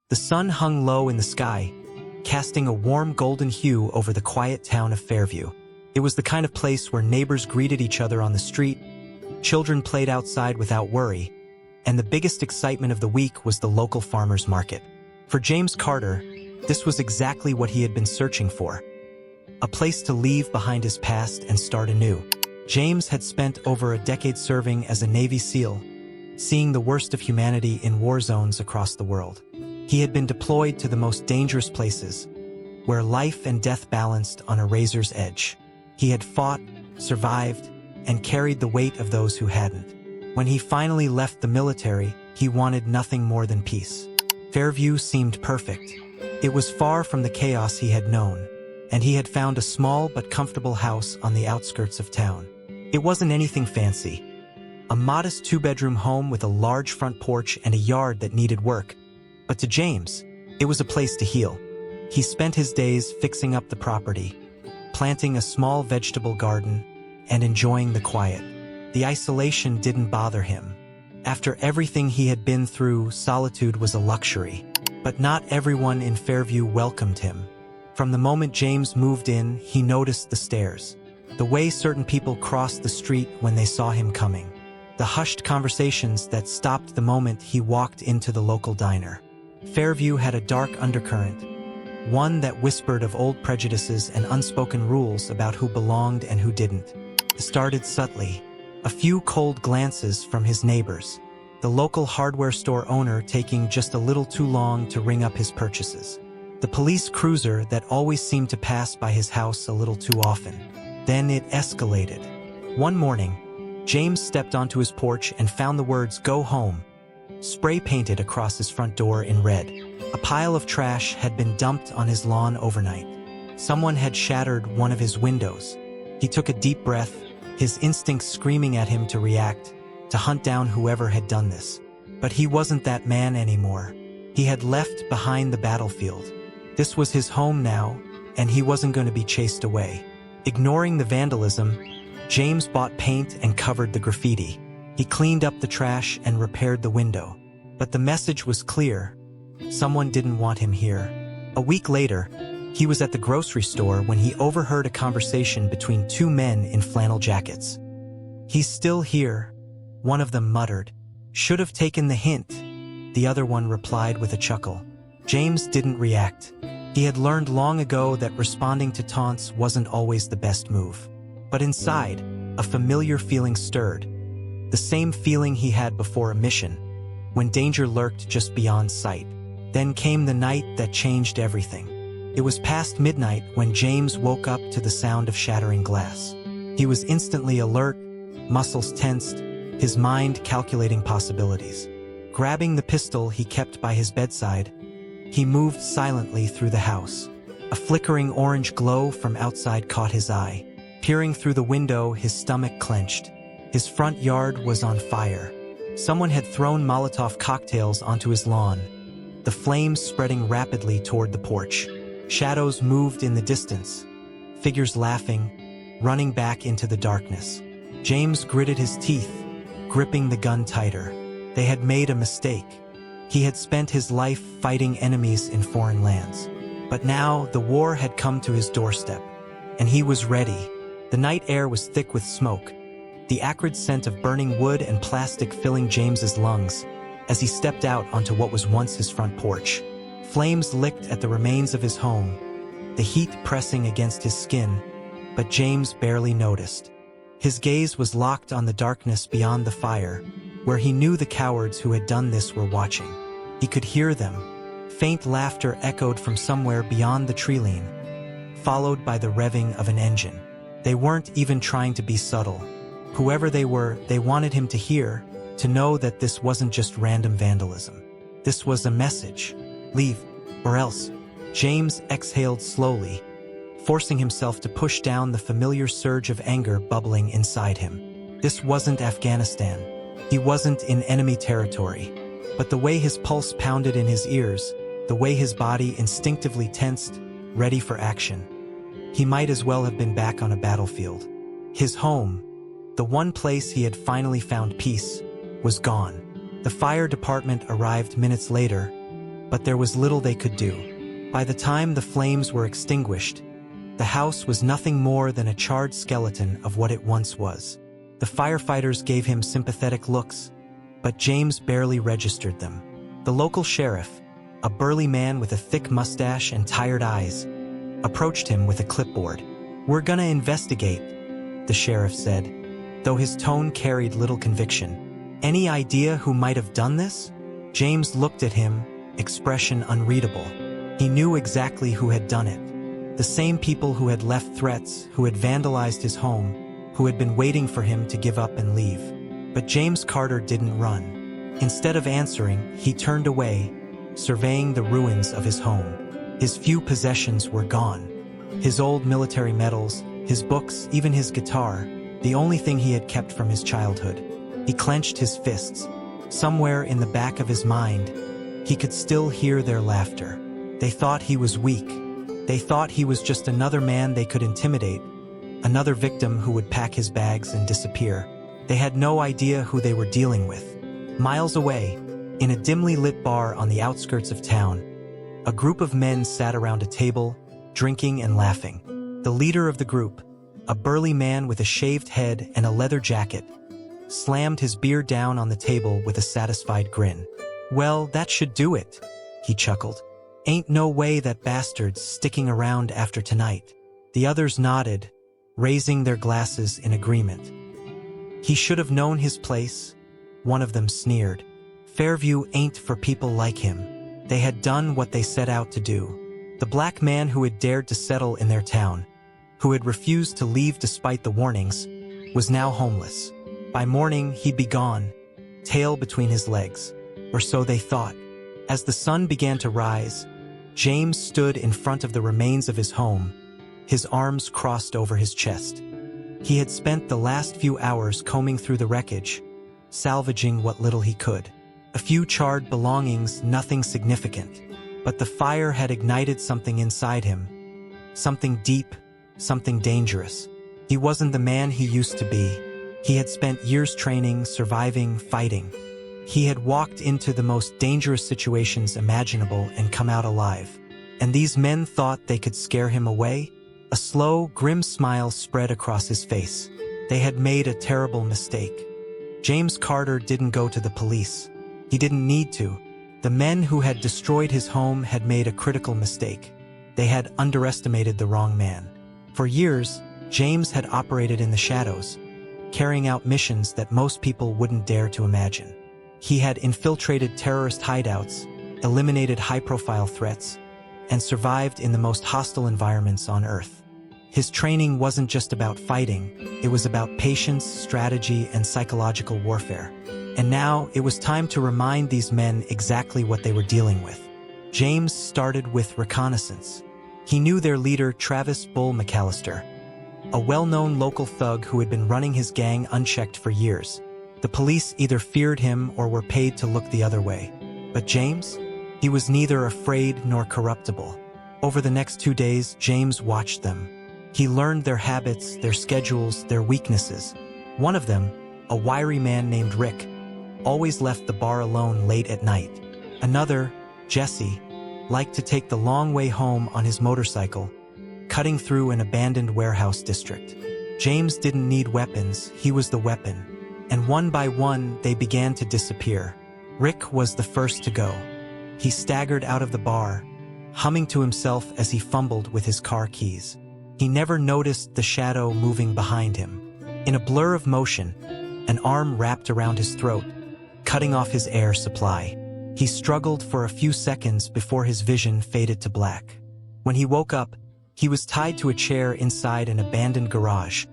The sun hung low in the sky, casting a warm golden hue over the quiet town of Fairview. It was the kind of place where neighbors greeted each other on the street, children played outside without worry, and the biggest excitement of the week was the local farmers market. For James Carter, this was exactly what he had been searching for. A place to leave behind his past and start anew. James had spent over a decade serving as a Navy SEAL, seeing the worst of humanity in war zones across the world. He had been deployed to the most dangerous places, where life and death balanced on a razor's edge. He had fought, survived, and carried the weight of those who hadn't. When he finally left the military, he wanted nothing more than peace. Fairview seemed perfect. It was far from the chaos he had known, and he had found a small but comfortable house on the outskirts of town. It wasn't anything fancy. A modest two-bedroom home with a large front porch and a yard that needed work. But to James, it was a place to heal. He spent his days fixing up the property, planting a small vegetable garden, and enjoying the quiet. The isolation didn't bother him. After everything he had been through, solitude was a luxury. But not everyone in Fairview welcomed him. From the moment James moved in, he noticed the stares. The way certain people crossed the street when they saw him coming. The hushed conversations that stopped the moment he walked into the local diner. Fairview had a dark undercurrent, one that whispered of old prejudices and unspoken rules about who belonged and who didn't. It started subtly. A few cold glances from his neighbors. The local hardware store owner taking just a little too long to ring up his purchases. The police cruiser that always seemed to pass by his house a little too often. Then it escalated. One morning, James stepped onto his porch and found the words "Go home" spray painted across his front door in red. A pile of trash had been dumped on his lawn overnight. Someone had shattered one of his windows. He took a deep breath, his instincts screaming at him to react, to hunt down whoever had done this. But he wasn't that man anymore. He had left behind the battlefield. This was his home now, and he wasn't going to be chased away. Ignoring the vandalism, James bought paint and covered the graffiti. He cleaned up the trash and repaired the window. But the message was clear. Someone didn't want him here. A week later, he was at the grocery store when he overheard a conversation between two men in flannel jackets. "He's still here," one of them muttered. "Should have taken the hint," the other one replied with a chuckle. James didn't react. He had learned long ago that responding to taunts wasn't always the best move. But inside, a familiar feeling stirred. The same feeling he had before a mission, when danger lurked just beyond sight. Then came the night that changed everything. It was past midnight when James woke up to the sound of shattering glass. He was instantly alert, muscles tensed, his mind calculating possibilities. Grabbing the pistol he kept by his bedside, he moved silently through the house. A flickering orange glow from outside caught his eye. Peering through the window, his stomach clenched. His front yard was on fire. Someone had thrown Molotov cocktails onto his lawn, the flames spreading rapidly toward the porch. Shadows moved in the distance, figures laughing, running back into the darkness. James gritted his teeth, gripping the gun tighter. They had made a mistake. He had spent his life fighting enemies in foreign lands. But now the war had come to his doorstep, and he was ready. The night air was thick with smoke, the acrid scent of burning wood and plastic filling James's lungs as he stepped out onto what was once his front porch. Flames licked at the remains of his home, the heat pressing against his skin, but James barely noticed. His gaze was locked on the darkness beyond the fire, where he knew the cowards who had done this were watching. He could hear them. Faint laughter echoed from somewhere beyond the tree-line, followed by the revving of an engine. They weren't even trying to be subtle. Whoever they were, they wanted him to hear, to know that this wasn't just random vandalism. This was a message. Leave, or else. James exhaled slowly, forcing himself to push down the familiar surge of anger bubbling inside him. This wasn't Afghanistan. He wasn't in enemy territory. But the way his pulse pounded in his ears, the way his body instinctively tensed, ready for action. He might as well have been back on a battlefield. His home, the one place he had finally found peace, was gone. The fire department arrived minutes later, but there was little they could do. By the time the flames were extinguished, the house was nothing more than a charred skeleton of what it once was. The firefighters gave him sympathetic looks, but James barely registered them. The local sheriff, a burly man with a thick mustache and tired eyes, approached him with a clipboard. "We're gonna investigate," the sheriff said, though his tone carried little conviction. "Any idea who might have done this?" James looked at him, expression unreadable. He knew exactly who had done it. The same people who had left threats, who had vandalized his home, who had been waiting for him to give up and leave. But James Carter didn't run. Instead of answering, he turned away, surveying the ruins of his home. His few possessions were gone. His old military medals, his books, even his guitar, the only thing he had kept from his childhood. He clenched his fists. Somewhere in the back of his mind, he could still hear their laughter. They thought he was weak. They thought he was just another man they could intimidate, another victim who would pack his bags and disappear. They had no idea who they were dealing with. Miles away, in a dimly lit bar on the outskirts of town, a group of men sat around a table, drinking and laughing. The leader of the group, a burly man with a shaved head and a leather jacket, slammed his beer down on the table with a satisfied grin. "Well, that should do it," he chuckled. "Ain't no way that bastard's sticking around after tonight." The others nodded, raising their glasses in agreement. "He should have known his place," one of them sneered. "Fairview ain't for people like him." They had done what they set out to do. The black man who had dared to settle in their town, who had refused to leave despite the warnings, was now homeless. By morning, he'd be gone, tail between his legs, or so they thought. As the sun began to rise, James stood in front of the remains of his home, his arms crossed over his chest. He had spent the last few hours combing through the wreckage, salvaging what little he could. A few charred belongings, nothing significant, but the fire had ignited something inside him, something deep, something dangerous. He wasn't the man he used to be. He had spent years training, surviving, fighting. He had walked into the most dangerous situations imaginable and come out alive. And these men thought they could scare him away? A slow, grim smile spread across his face. They had made a terrible mistake. James Carter didn't go to the police. He didn't need to. The men who had destroyed his home had made a critical mistake. They had underestimated the wrong man. For years, James had operated in the shadows, carrying out missions that most people wouldn't dare to imagine. He had infiltrated terrorist hideouts, eliminated high-profile threats, and survived in the most hostile environments on Earth. His training wasn't just about fighting, it was about patience, strategy, and psychological warfare. And now, it was time to remind these men exactly what they were dealing with. James started with reconnaissance. He knew their leader, Travis "Bull" McAllister, a well-known local thug who had been running his gang unchecked for years. The police either feared him or were paid to look the other way. But James? He was neither afraid nor corruptible. Over the next 2 days, James watched them. He learned their habits, their schedules, their weaknesses. One of them, a wiry man named Rick, always left the bar alone late at night. Another, Jesse, liked to take the long way home on his motorcycle, cutting through an abandoned warehouse district. James didn't need weapons, he was the weapon. And one by one, they began to disappear. Rick was the first to go. He staggered out of the bar, humming to himself as he fumbled with his car keys. He never noticed the shadow moving behind him. In a blur of motion, an arm wrapped around his throat, cutting off his air supply. He struggled for a few seconds before his vision faded to black. When he woke up, he was tied to a chair inside an abandoned garage,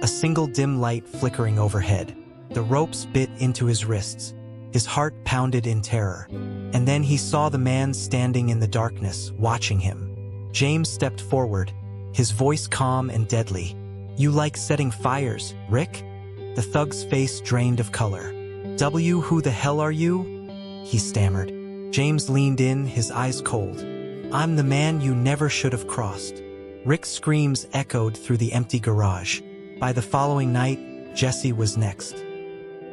a single dim light flickering overhead. The ropes bit into his wrists. His heart pounded in terror. And then he saw the man standing in the darkness, watching him. James stepped forward, his voice calm and deadly. "You like setting fires, Rick?" The thug's face drained of color. Who the hell are you?" he stammered. James leaned in, his eyes cold. "I'm the man you never should have crossed." Rick's screams echoed through the empty garage. By the following night, Jesse was next.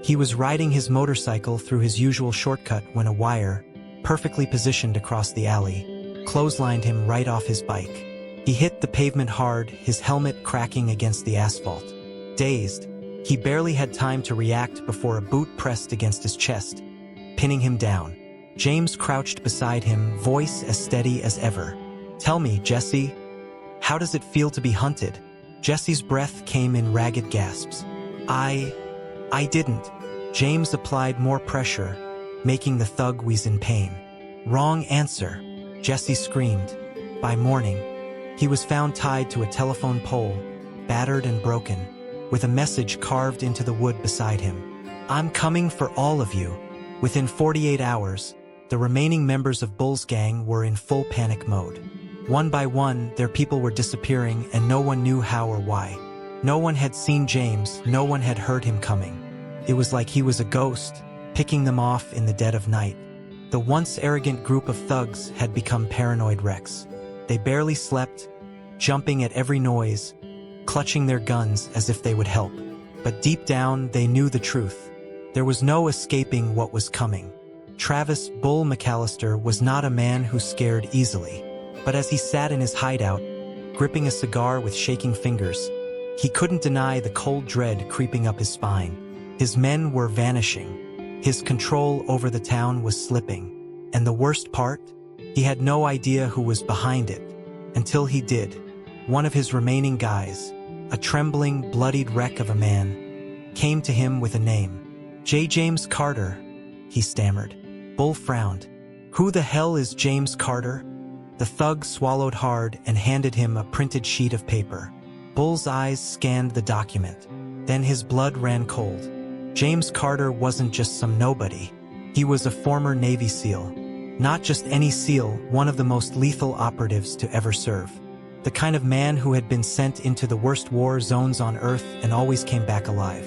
He was riding his motorcycle through his usual shortcut when a wire, perfectly positioned across the alley, clotheslined him right off his bike. He hit the pavement hard, his helmet cracking against the asphalt. Dazed, he barely had time to react before a boot pressed against his chest, pinning him down. James crouched beside him, voice as steady as ever. "Tell me, Jesse, how does it feel to be hunted?" Jesse's breath came in ragged gasps. I didn't." James applied more pressure, making the thug wheeze in pain. "Wrong answer," Jesse screamed. By morning, he was found tied to a telephone pole, battered and broken, with a message carved into the wood beside him. "I'm coming for all of you." Within 48 hours, the remaining members of Bull's gang were in full panic mode. One by one, their people were disappearing and no one knew how or why. No one had seen James, no one had heard him coming. It was like he was a ghost, picking them off in the dead of night. The once arrogant group of thugs had become paranoid wrecks. They barely slept, jumping at every noise, clutching their guns as if they would help. But deep down, they knew the truth. There was no escaping what was coming. Travis "Bull" McAllister was not a man who scared easily. But as he sat in his hideout, gripping a cigar with shaking fingers, he couldn't deny the cold dread creeping up his spine. His men were vanishing. His control over the town was slipping. And the worst part? He had no idea who was behind it. Until he did. One of his remaining guys, a trembling, bloodied wreck of a man, came to him with a name. James Carter," he stammered. Bull frowned. "Who the hell is James Carter?" The thug swallowed hard and handed him a printed sheet of paper. Bull's eyes scanned the document. Then his blood ran cold. James Carter wasn't just some nobody. He was a former Navy SEAL. Not just any SEAL, one of the most lethal operatives to ever serve. The kind of man who had been sent into the worst war zones on Earth and always came back alive.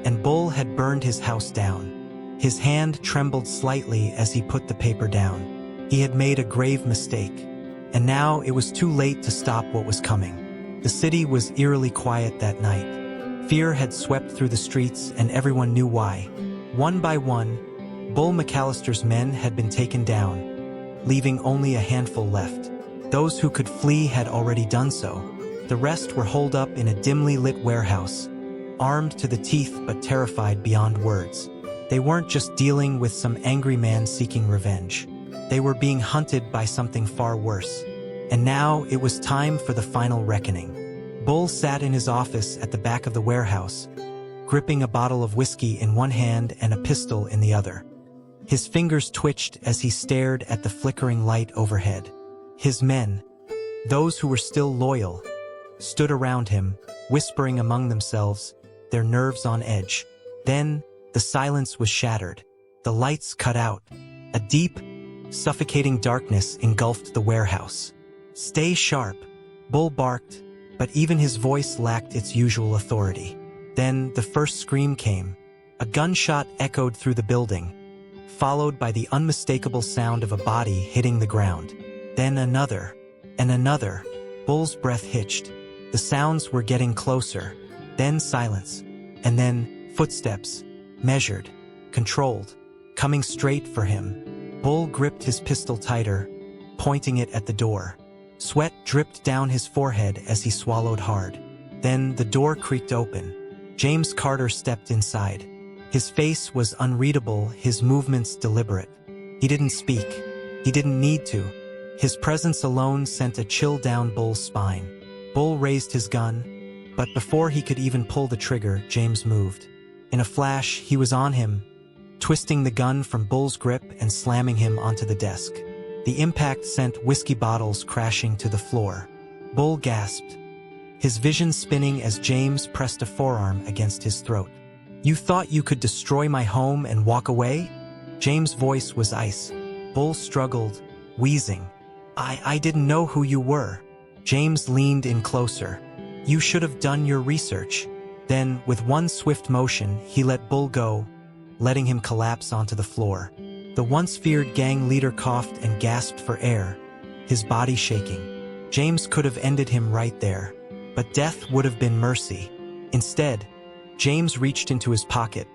And Bull had burned his house down. His hand trembled slightly as he put the paper down. He had made a grave mistake. And now it was too late to stop what was coming. The city was eerily quiet that night. Fear had swept through the streets and everyone knew why. One by one, Bull McAllister's men had been taken down, leaving only a handful left. Those who could flee had already done so. The rest were holed up in a dimly lit warehouse, armed to the teeth but terrified beyond words. They weren't just dealing with some angry man seeking revenge. They were being hunted by something far worse. And now it was time for the final reckoning. Bull sat in his office at the back of the warehouse, gripping a bottle of whiskey in one hand and a pistol in the other. His fingers twitched as he stared at the flickering light overhead. His men, those who were still loyal, stood around him, whispering among themselves, their nerves on edge. Then, the silence was shattered. The lights cut out. A deep, suffocating darkness engulfed the warehouse. "Stay sharp," Bull barked, but even his voice lacked its usual authority. Then the first scream came. A gunshot echoed through the building, followed by the unmistakable sound of a body hitting the ground. Then another, and another. Bull's breath hitched. The sounds were getting closer. Then silence. And then footsteps, measured, controlled, coming straight for him. Bull gripped his pistol tighter, pointing it at the door. Sweat dripped down his forehead as he swallowed hard. Then the door creaked open. James Carter stepped inside. His face was unreadable, his movements deliberate. He didn't speak. He didn't need to. His presence alone sent a chill down Bull's spine. Bull raised his gun, but before he could even pull the trigger, James moved. In a flash, he was on him, twisting the gun from Bull's grip and slamming him onto the desk. The impact sent whiskey bottles crashing to the floor. Bull gasped, his vision spinning as James pressed a forearm against his throat. "You thought you could destroy my home and walk away?" James' voice was ice. Bull struggled, wheezing. I didn't know who you were." James leaned in closer. "You should have done your research." Then, with one swift motion, he let Bull go, letting him collapse onto the floor. The once feared gang leader coughed and gasped for air, his body shaking. James could have ended him right there, but death would have been mercy. Instead, James reached into his pocket,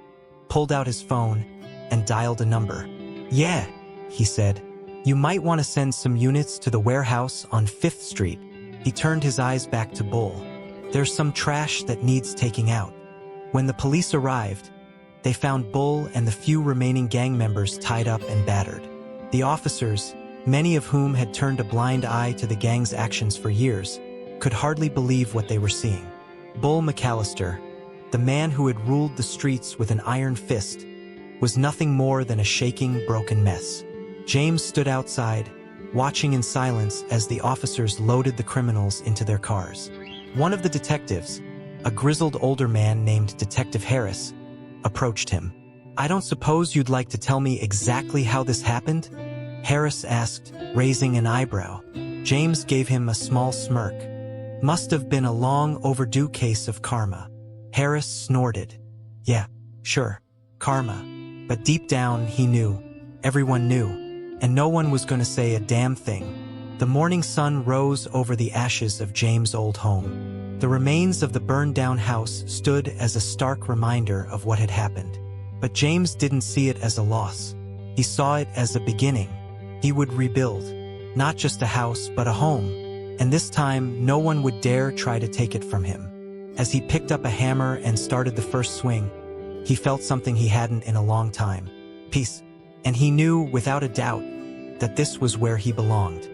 pulled out his phone, and dialed a number. "Yeah," he said, You might want to send some units to the warehouse on 5th Street. He turned his eyes back to Bull. There's some trash that needs taking out. When the police arrived, they found Bull and the few remaining gang members tied up and battered. The officers, many of whom had turned a blind eye to the gang's actions for years, could hardly believe what they were seeing. Bull McAllister, the man who had ruled the streets with an iron fist, was nothing more than a shaking, broken mess. James stood outside, watching in silence as the officers loaded the criminals into their cars. One of the detectives, a grizzled older man named Detective Harris, approached him. "I don't suppose you'd like to tell me exactly how this happened?" Harris asked, raising an eyebrow. James gave him a small smirk. "Must have been a long overdue case of karma." Harris snorted. "Yeah, sure, karma." But deep down, he knew. Everyone knew. And no one was going to say a damn thing. The morning sun rose over the ashes of James' old home. The remains of the burned-down house stood as a stark reminder of what had happened. But James didn't see it as a loss. He saw it as a beginning. He would rebuild. Not just a house, but a home. And this time, no one would dare try to take it from him. As he picked up a hammer and started the first swing, he felt something he hadn't in a long time. Peace. And he knew, without a doubt, that this was where he belonged.